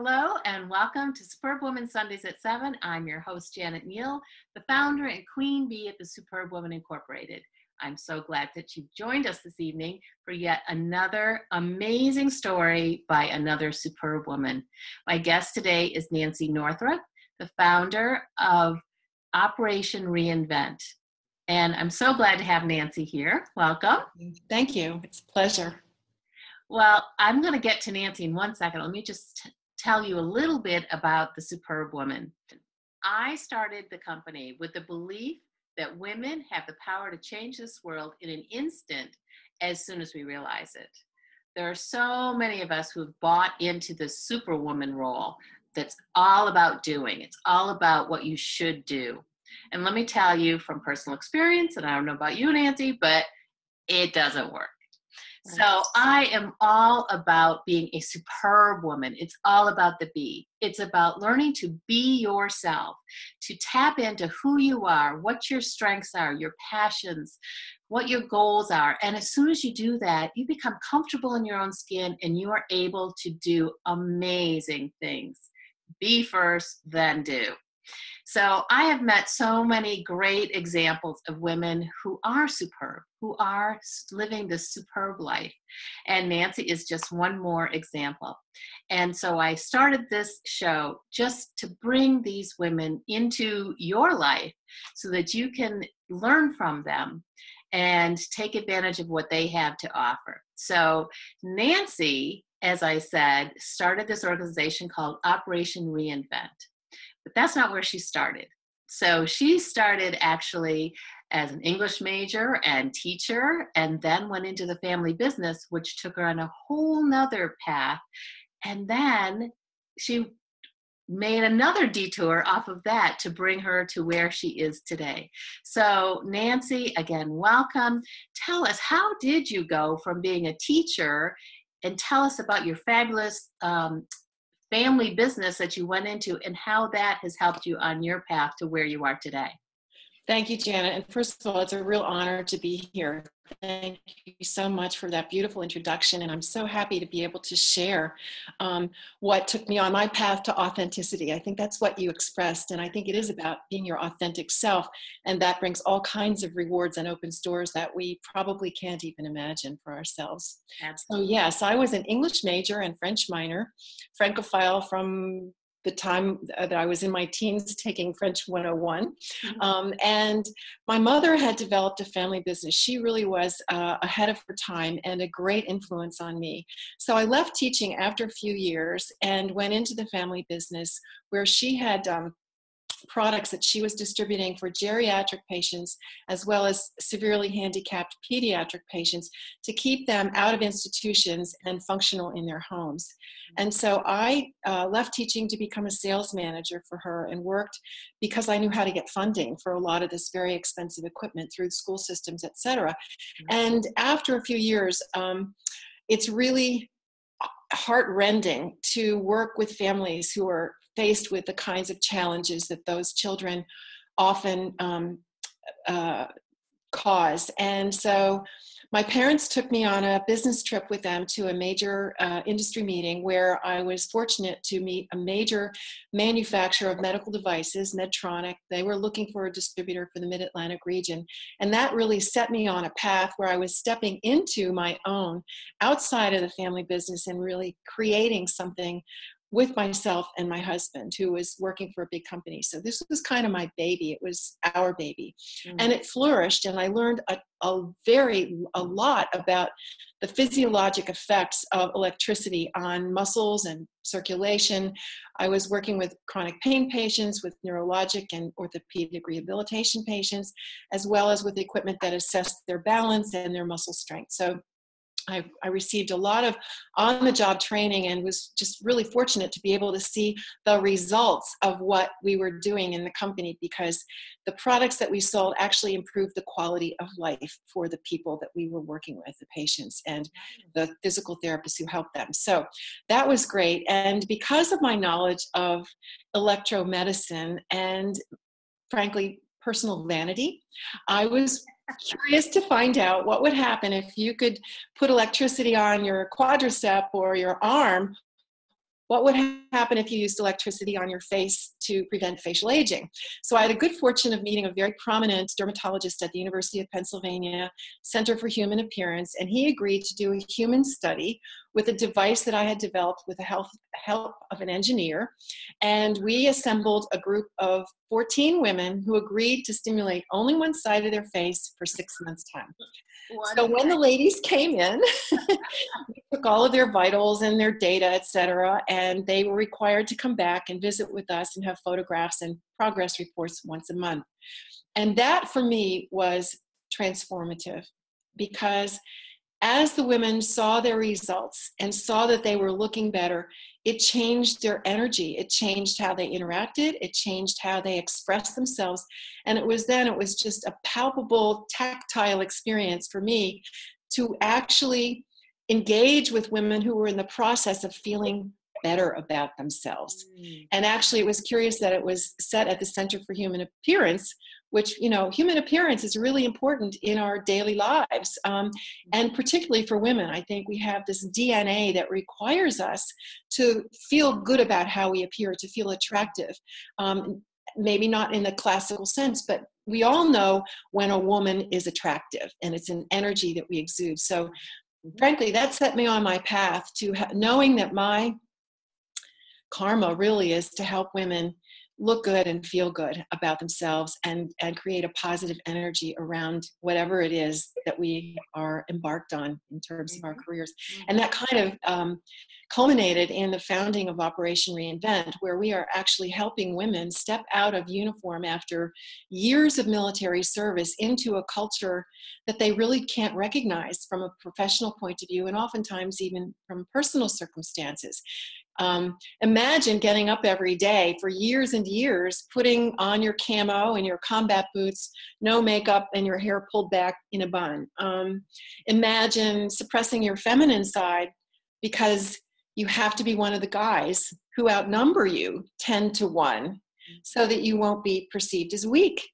Hello and welcome to Superbwoman Sundays at 7. I'm your host, Janet Neal, the founder and queen bee at the Superbwoman Incorporated. I'm so glad that you joined us this evening for yet another amazing story by another superb woman. My guest today is Nancy Northrop, the founder of Operation Reinvent. And I'm so glad to have Nancy here. Welcome. Thank you. It's a pleasure. Well, I'm going to get to Nancy in one second. Let me just tell you a little bit about the Superbwoman. I started the company with the belief that women have the power to change this world in an instant as soon as we realize it. There are so many of us who've bought into the Superwoman role that's all about doing. It's all about what you should do. And let me tell you from personal experience, and I don't know about you, Nancy, but it doesn't work. So I am all about being a superb woman. It's all about the be. It's about learning to be yourself, to tap into who you are, what your strengths are, your passions, what your goals are. And as soon as you do that, you become comfortable in your own skin and you are able to do amazing things. Be first, then do. So I have met so many great examples of women who are superb, who are living this superb life. And Nancy is just one more example. And so I started this show just to bring these women into your life so that you can learn from them and take advantage of what they have to offer. So Nancy, as I said, started this organization called Operation Reinvent. But that's not where she started. So she started actually as an English major and teacher, and then went into the family business, which took her on a whole nother path. And then she made another detour off of that to bring her to where she is today. So Nancy, again, welcome. Tell us, how did you go from being a teacher, and tell us about your fabulous family business that you went into and how that has helped you on your path to where you are today. Thank you, Janet. And first of all, it's a real honor to be here. Thank you so much for that beautiful introduction. And I'm so happy to be able to share what took me on my path to authenticity. I think that's what you expressed. And I think it is about being your authentic self. And that brings all kinds of rewards and opens doors that we probably can't even imagine for ourselves. Absolutely. So yes, I was an English major and French minor, Francophile from the time that I was in my teens taking French 101. And my mother had developed a family business. She really was ahead of her time and a great influence on me. So I left teaching after a few years and went into the family business where she had products that she was distributing for geriatric patients as well as severely handicapped pediatric patients to keep them out of institutions and functional in their homes. And so I left teaching to become a sales manager for her and worked because I knew how to get funding for a lot of this very expensive equipment through school systems, et cetera. And after a few years, it's really heartrending to work with families who are faced with the kinds of challenges that those children often cause. And so my parents took me on a business trip with them to a major industry meeting where I was fortunate to meet a major manufacturer of medical devices, Medtronic. They were looking for a distributor for the Mid-Atlantic region. And that really set me on a path where I was stepping into my own outside of the family business and really creating something with myself and my husband, who was working for a big company. So this was kind of my baby. It was our baby. And it flourished, and I learned a lot about the physiologic effects of electricity on muscles and circulation. I was working with chronic pain patients, with neurologic and orthopedic rehabilitation patients, as well as with equipment that assessed their balance and their muscle strength. So I received a lot of on-the-job training and was just really fortunate to be able to see the results of what we were doing in the company, because the products that we sold actually improved the quality of life for the people that we were working with, the patients and the physical therapists who helped them. So that was great. And because of my knowledge of electromedicine and, frankly, personal vanity, I was curious to find out what would happen if you could put electricity on your quadricep or your arm what would happen if you used electricity on your face to prevent facial aging? So I had a good fortune of meeting a very prominent dermatologist at the University of Pennsylvania Center for Human Appearance, and he agreed to do a human study with a device that I had developed with the help of an engineer. And we assembled a group of 14 women who agreed to stimulate only one side of their face for 6 months' time. So when the ladies came in, we took all of their vitals and their data, et cetera, and they were required to come back and visit with us and have photographs and progress reports once a month. And that for me was transformative, because as the women saw their results and saw that they were looking better, it changed their energy. It changed how they interacted. It changed how they expressed themselves. And it was just a palpable, tactile experience for me to actually engage with women who were in the process of feeling better about themselves. And actually, it was curious that it was set at the Center for Human Appearance, which, human appearance is really important in our daily lives. And particularly for women, I think we have this DNA that requires us to feel good about how we appear, to feel attractive. Maybe not in the classical sense, but we all know when a woman is attractive, and it's an energy that we exude. So frankly, that set me on my path to knowing that my karma really is to help women look good and feel good about themselves, and create a positive energy around whatever it is that we are embarked on in terms of our careers. And that kind of culminated in the founding of Operation Reinvent, where we are actually helping women step out of uniform after years of military service into a culture that they really can't recognize from a professional point of view, and oftentimes even from personal circumstances. Imagine getting up every day for years and years, putting on your camo and your combat boots, no makeup, and your hair pulled back in a bun. Imagine suppressing your feminine side because you have to be one of the guys who outnumber you 10 to 1 so that you won't be perceived as weak.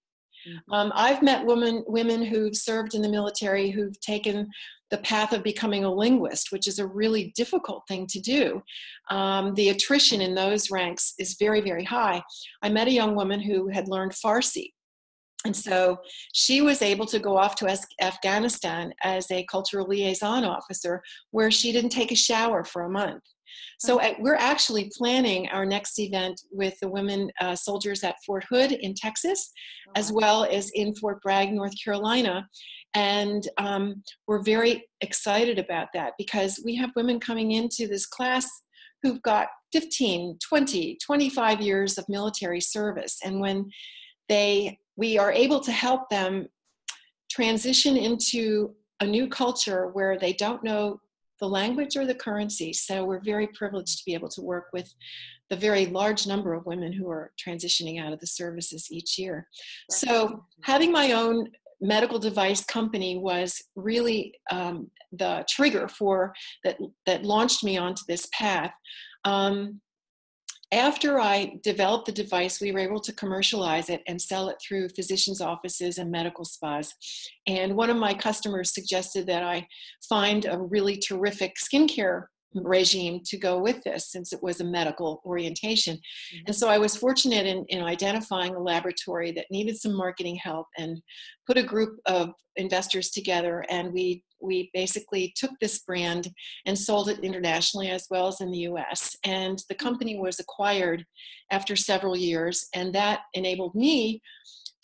I've met women who've served in the military who've taken the path of becoming a linguist, which is a really difficult thing to do. The attrition in those ranks is very, very high. I met a young woman who had learned Farsi. And so she was able to go off to Afghanistan as a cultural liaison officer, where she didn't take a shower for a month. So we're actually planning our next event with the women soldiers at Fort Hood in Texas, as well as in Fort Bragg, North Carolina. And we're very excited about that, because we have women coming into this class who've got 15, 20, 25 years of military service. And when we are able to help them transition into a new culture where they don't know the language or the currency. So we're very privileged to be able to work with the very large number of women who are transitioning out of the services each year. So having my own medical device company was really the trigger for that launched me onto this path. After I developed the device, we were able to commercialize it and sell it through physicians' offices and medical spas. And one of my customers suggested that I find a really terrific skincare regime to go with this, since it was a medical orientation. And so I was fortunate in identifying a laboratory that needed some marketing help, and put a group of investors together, and we basically took this brand and sold it internationally as well as in the US. And the company was acquired after several years, and that enabled me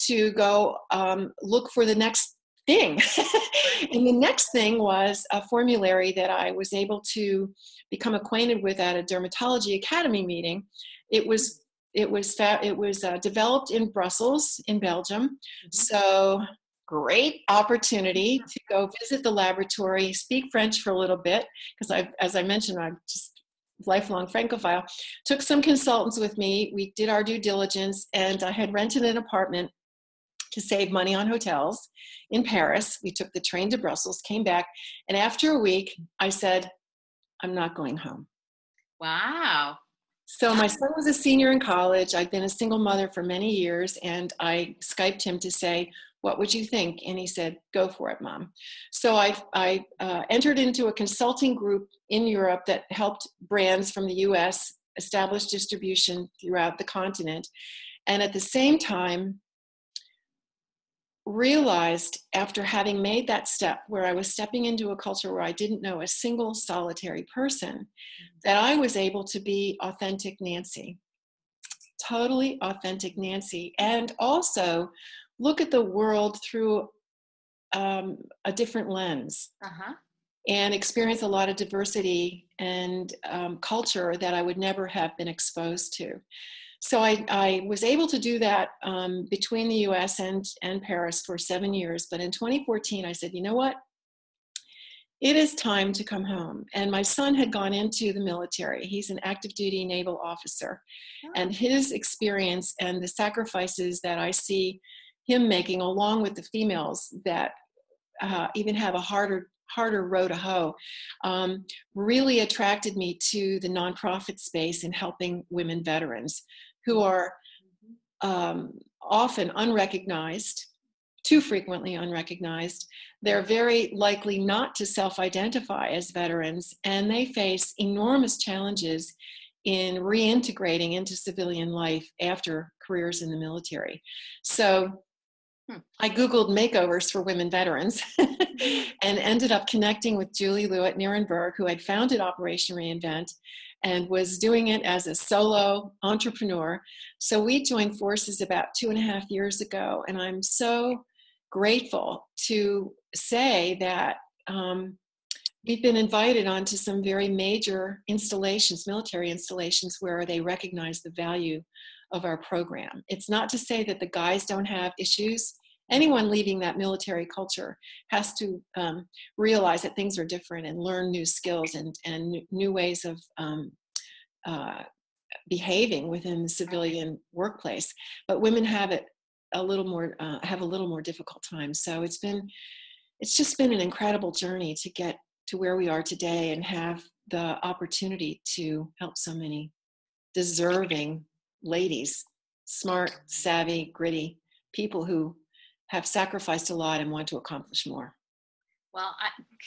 to go look for the next thing. And the next thing was a formulary that I was able to become acquainted with at a dermatology academy meeting. It was developed in Brussels, in Belgium. So great opportunity to go visit the laboratory, speak French for a little bit, because as I mentioned, I'm just lifelong Francophile. Took some consultants with me. We did our due diligence, and I had rented an apartment to save money on hotels in Paris. We took the train to Brussels, came back, and after a week, I said, I'm not going home. Wow. So my son was a senior in college. I'd been a single mother for many years, and I Skyped him to say, what would you think? And he said, go for it, Mom. So I entered into a consulting group in Europe that helped brands from the US establish distribution throughout the continent. And at the same time, realized after having made that step where I was stepping into a culture where I didn't know a single solitary person, that I was able to be authentic Nancy, totally authentic Nancy, and also look at the world through a different lens. Uh-huh. And experience a lot of diversity and culture that I would never have been exposed to. So I was able to do that between the US and Paris for 7 years. But in 2014, I said, you know what? It is time to come home. And my son had gone into the military. He's an active duty naval officer. And his experience and the sacrifices that I see him making, along with the females that even have a harder row to hoe, really attracted me to the nonprofit space in helping women veterans who are often unrecognized, too frequently unrecognized. They're very likely not to self-identify as veterans, and they face enormous challenges in reintegrating into civilian life after careers in the military. So I Googled makeovers for women veterans and ended up connecting with Julie Liu at Nuremberg, who had founded Operation Reinvent and was doing it as a solo entrepreneur. So we joined forces about 2.5 years ago, and I'm so grateful to say that we've been invited onto some very major installations, military installations, where they recognize the value of our program. It's not to say that the guys don't have issues. Anyone leaving that military culture has to realize that things are different and learn new skills and new ways of behaving within the civilian workplace. But women have it a little more difficult time. So it's just been an incredible journey to get to where we are today and have the opportunity to help so many deserving ladies, smart, savvy, gritty people who have sacrificed a lot and want to accomplish more. Well,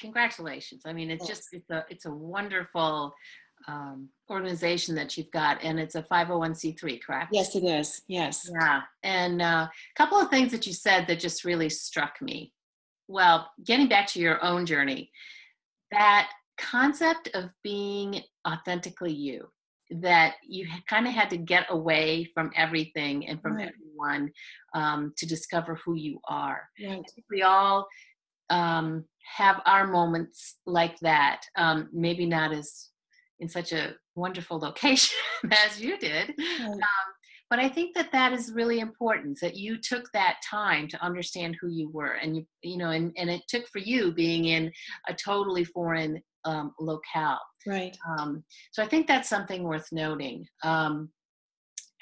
congratulations. I mean, it's a wonderful organization that you've got, and it's a 501c3, correct? Yes, it is. Yes. Yeah. And a couple of things that you said that just really struck me. Well, getting back to your own journey, that concept of being authentically you, that you kind of had to get away from everything and from everyone to discover who you are. Right. I think we all have our moments like that, maybe not as in such a wonderful location as you did. Right. But I think that is really important, that you took that time to understand who you were, and and it took for you being in a totally foreign locale. Right. So I think that's something worth noting.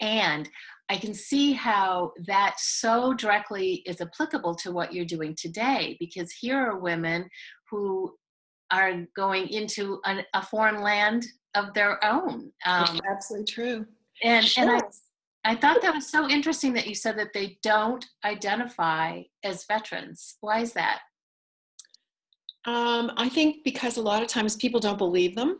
And I can see how that so directly is applicable to what you're doing today, because here are women who are going into a foreign land of their own. Absolutely true. And Sure. I thought that was so interesting that you said that they don't identify as veterans. Why is that? I think because a lot of times people don't believe them.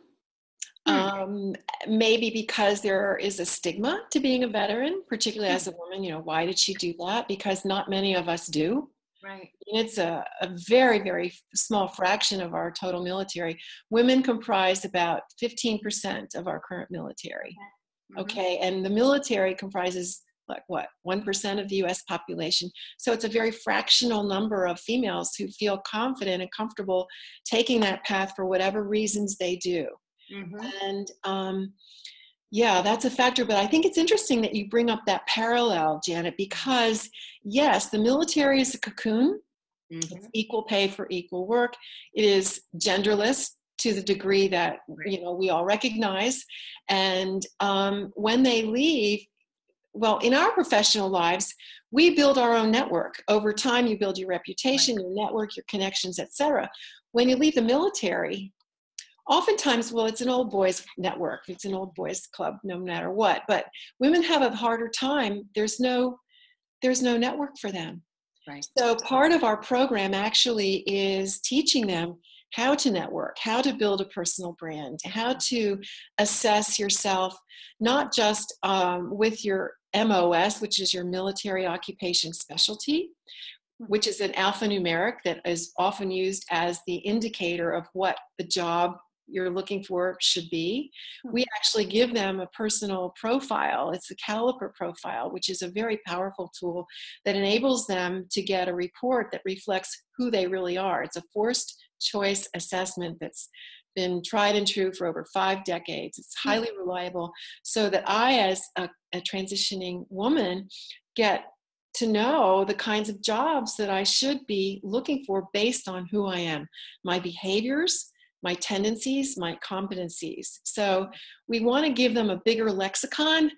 Maybe because there is a stigma to being a veteran, particularly as a woman. Why did she do that? Because not many of us do. Right. And it's a very, very small fraction of our total military. Women comprise about 15% of our current military. Okay, and the military comprises 1% of the US population. So it's a very fractional number of females who feel confident and comfortable taking that path for whatever reasons they do. And that's a factor. But I think it's interesting that you bring up that parallel, Janet, because yes, the military is a cocoon. It's equal pay for equal work. It is genderless to the degree that we all recognize. And when they leave, well, in our professional lives, we build our own network. Over time, you build your reputation, your network, your connections, etc. When you leave the military, oftentimes, well, it's an old boys network. It's an old boys club, no matter what. But women have a harder time. There's no network for them. Right. So part of our program actually is teaching them how to network, how to build a personal brand, how to assess yourself, not just with your MOS, which is your military occupation specialty, which is an alphanumeric that is often used as the indicator of what the job you're looking for should be. We actually give them a personal profile. It's a caliper profile, which is a very powerful tool that enables them to get a report that reflects who they really are. It's a forced choice assessment that's been tried and true for over 5 decades. It's highly reliable, so that I, as a transitioning woman, get to know the kinds of jobs that I should be looking for based on who I am, my behaviors, my tendencies, my competencies. So we want to give them a bigger lexicon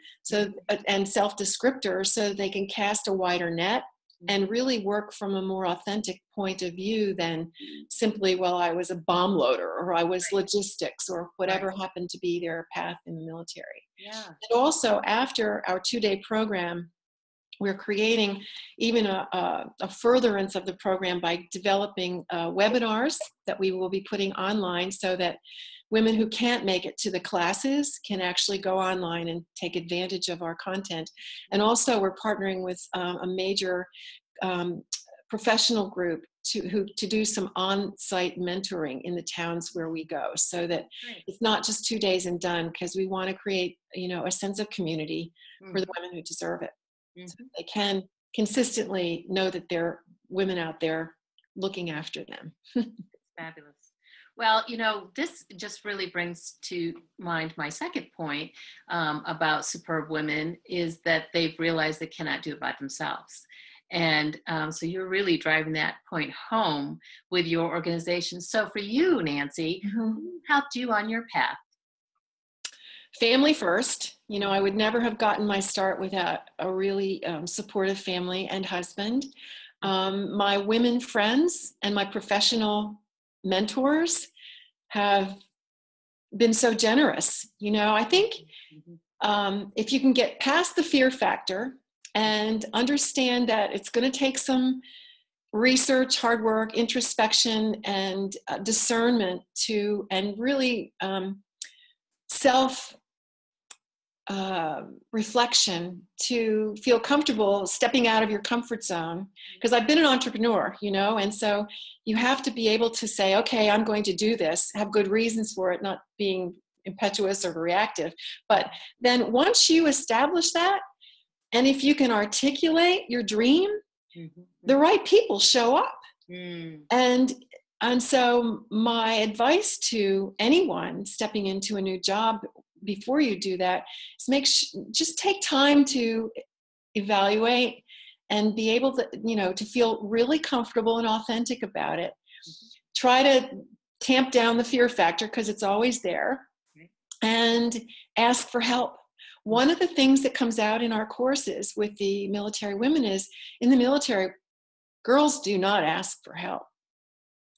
and self-descriptor so they can cast a wider net and really work from a more authentic point of view than simply, well, I was a bomb loader, or I was logistics, or whatever happened to be their path in the military. Yeah. And also, after our 2-day program, we're creating even a furtherance of the program by developing webinars that we will be putting online, so that women who can't make it to the classes can actually go online and take advantage of our content. And also, we're partnering with a major professional group to do some on-site mentoring in the towns where we go, so that it's not just 2 days and done, because we want to create, a sense of community for the women who deserve it. So they can consistently know that there are women out there looking after them. Fabulous. Well, this just really brings to mind my second point about superb women, is that they've realized they cannot do it by themselves. And so you're really driving that point home with your organization. So for you, Nancy, who helped you on your path? Family first. I would never have gotten my start without a really supportive family and husband. My women friends and my professional mentors have been so generous. I think if you can get past the fear factor and understand that it's going to take some research, hard work, introspection, and discernment and really self reflection to feel comfortable stepping out of your comfort zone. Because I've been an entrepreneur, and so you have to be able to say, okay, I'm going to do this, have good reasons for it, not being impetuous or reactive. But then once you establish that, and if you can articulate your dream, the right people show up. And so my advice to anyone stepping into a new job, before you do that, is just take time to evaluate and be able to, to feel really comfortable and authentic about it. Try to tamp down the fear factor, because it's always there, and ask for help. One of the things that comes out in our courses with the military women is, in the military, girls do not ask for help.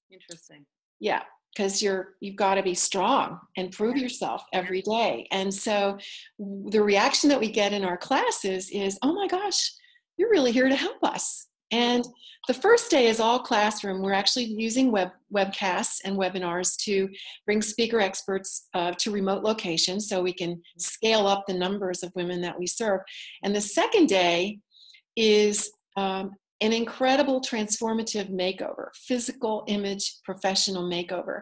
Interesting. Yeah. Because you've got to be strong and prove yourself every day. And so the reaction that we get in our classes is, oh my gosh, you're really here to help us. And the first day is all classroom. We're actually using webcasts and webinars to bring speaker experts to remote locations, so we can scale up the numbers of women that we serve. And the second day is an incredible transformative makeover, physical image, professional makeover.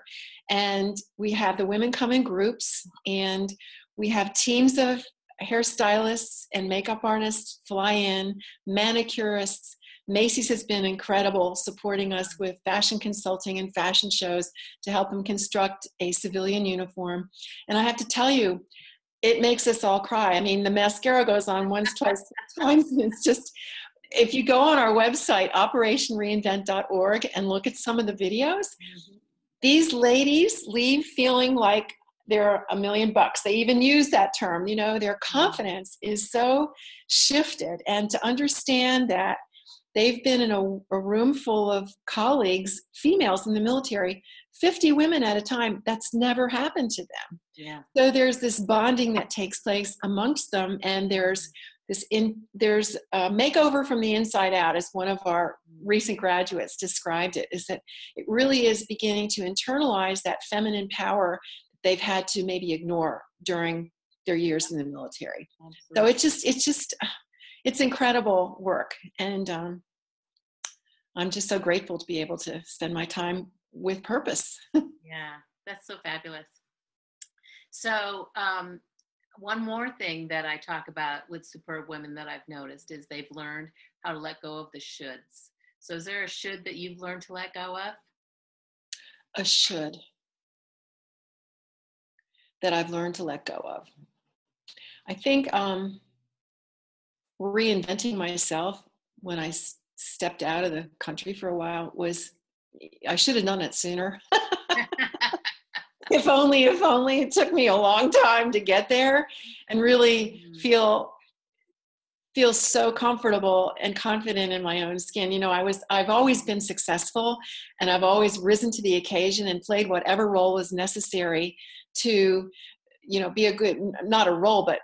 And we have the women come in groups, and we have teams of hairstylists and makeup artists fly in, manicurists. Macy's has been incredible, supporting us with fashion consulting and fashion shows to help them construct a civilian uniform. And I have to tell you, it makes us all cry. I mean, the mascara goes on once, twice, 6 times, and it's just... If you go on our website, operationreinvent.org, and look at some of the videos, these ladies leave feeling like they're $1 million. They even use that term. Their confidence is so shifted. And to understand that they've been in a room full of colleagues, females in the military, 50 women at a time, that's never happened to them. Yeah. So there's this bonding that takes place amongst them, and there's there's a makeover from the inside out, as one of our recent graduates described it, is that it really is beginning to internalize that feminine power they've had to maybe ignore during their years in the military. Absolutely. So it's incredible work. And I'm just so grateful to be able to spend my time with purpose. Yeah, that's so fabulous. So, one more thing that I talk about with superb women that I've noticed is they've learned how to let go of the shoulds. So, is there a should that you've learned to let go of? A should that I've learned to let go of. I think reinventing myself when I stepped out of the country for a while I should have done it sooner. If only it took me a long time to get there and really feel so comfortable and confident in my own skin. You know, I've always been successful, and I've always risen to the occasion and played whatever role was necessary to, you know, be a good, not a role, but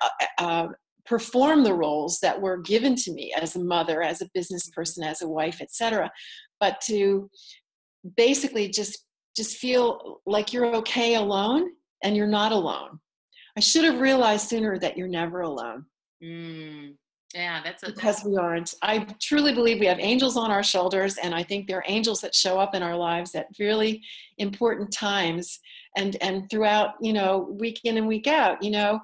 perform the roles that were given to me as a mother, as a business person, as a wife, etc. But to basically just feel like you're okay alone, and you're not alone. I should have realized sooner that you're never alone. Yeah, because we aren't. I truly believe we have angels on our shoulders, and I think there are angels that show up in our lives at really important times and throughout, you know, week in and week out. You know,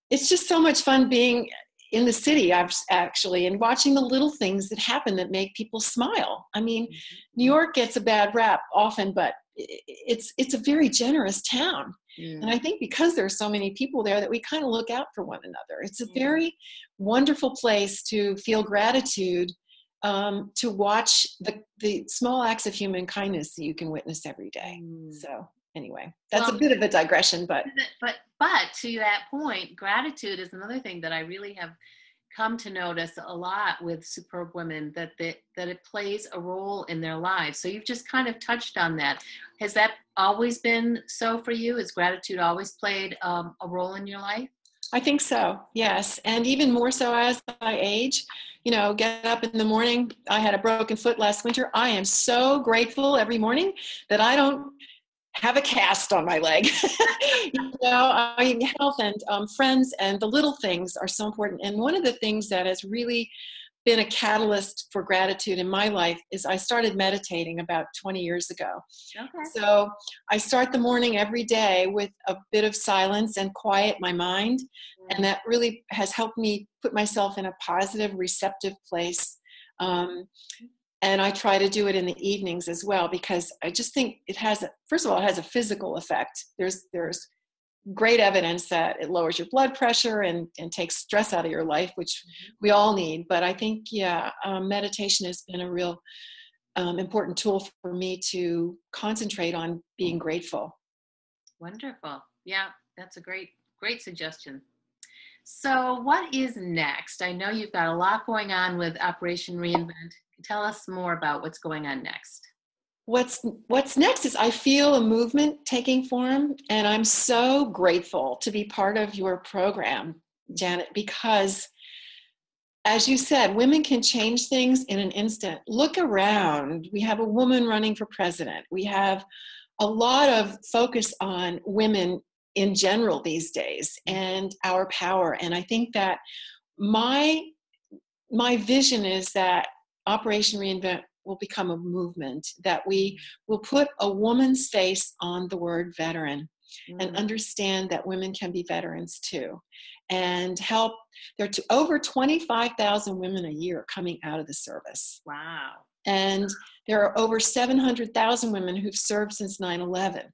it's just so much fun being in the city, and watching the little things that happen that make people smile. I mean, New York gets a bad rap often, but it's a very generous town. And I think because there are so many people there that we kind of look out for one another. It's a very wonderful place to feel gratitude, to watch the small acts of human kindness that you can witness every day. So anyway, that's a bit of a digression, but to that point, gratitude is another thing that I really have come to notice a lot with superb women, that it plays a role in their lives. So you've just kind of touched on that. Has that always been so for you? Has gratitude always played a role in your life? I think so, yes. And even more so as I age. You know, get up in the morning. I had a broken foot last winter. I am so grateful every morning that I don't have a cast on my leg. You know, I mean, health and friends and the little things are so important. And one of the things that has really been a catalyst for gratitude in my life is I started meditating about 20 years ago. Okay. So I start the morning every day with a bit of silence and quiet my mind. And that really has helped me put myself in a positive, receptive place. And I try to do it in the evenings as well, because I just think first of all, it has a physical effect. There's great evidence that it lowers your blood pressure and takes stress out of your life, which we all need. But I think, meditation has been a real important tool for me to concentrate on being grateful. Wonderful. Yeah, that's a great suggestion. So what is next? I know you've got a lot going on with Operation Reinvent. Tell us more about what's going on next. What's next is I feel a movement taking form, and I'm so grateful to be part of your program, Janet, because as you said, women can change things in an instant. Look around. We have a woman running for president. We have a lot of focus on women in general these days and our power. And I think that my vision is that Operation Reinvent will become a movement, that we will put a woman's face on the word veteran and understand that women can be veterans too, and help. There are over 25,000 women a year coming out of the service. Wow. And there are over 700,000 women who've served since 9/11.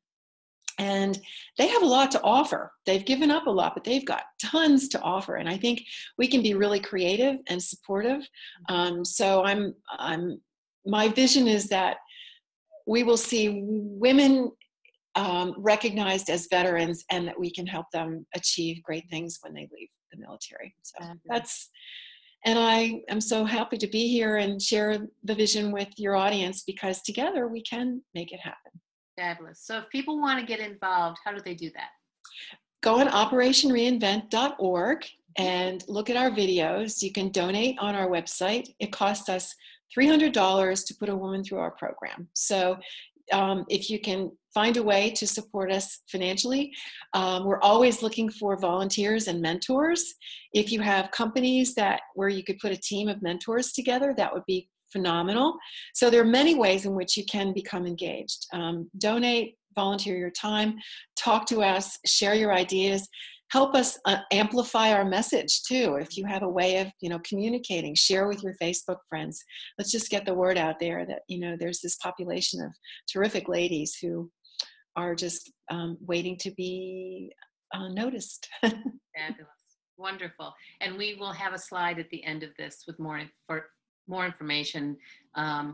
And they have a lot to offer. They've given up a lot, but they've got tons to offer. And I think we can be really creative and supportive. So my vision is that we will see women recognized as veterans, and that we can help them achieve great things when they leave the military. So and I am so happy to be here and share the vision with your audience, because together we can make it happen. Fabulous. So if people want to get involved, how do they do that? Go on operationreinvent.org and look at our videos. You can donate on our website. It costs us $300 to put a woman through our program. So if you can find a way to support us financially, we're always looking for volunteers and mentors. If you have companies where you could put a team of mentors together, that would be phenomenal. So there are many ways in which you can become engaged. Donate, volunteer your time, talk to us, share your ideas. Help us amplify our message too. If you have a way of, communicating, share with your Facebook friends. Let's just get the word out there that, there's this population of terrific ladies who are just waiting to be noticed. Fabulous. Wonderful. And we will have a slide at the end of this with more information,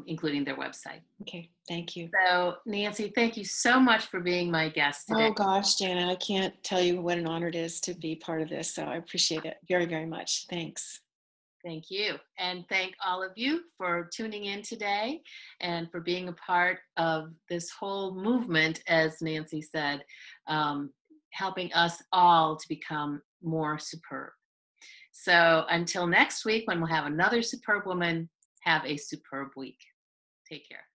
including their website. Okay, thank you. So, Nancy, thank you so much for being my guest today. Oh gosh, Janet, I can't tell you what an honor it is to be part of this. So I appreciate it very, very much. Thanks. Thank you. And thank all of you for tuning in today and for being a part of this whole movement, as Nancy said, helping us all to become more superb. So until next week, when we'll have another superb woman, have a superb week. Take care.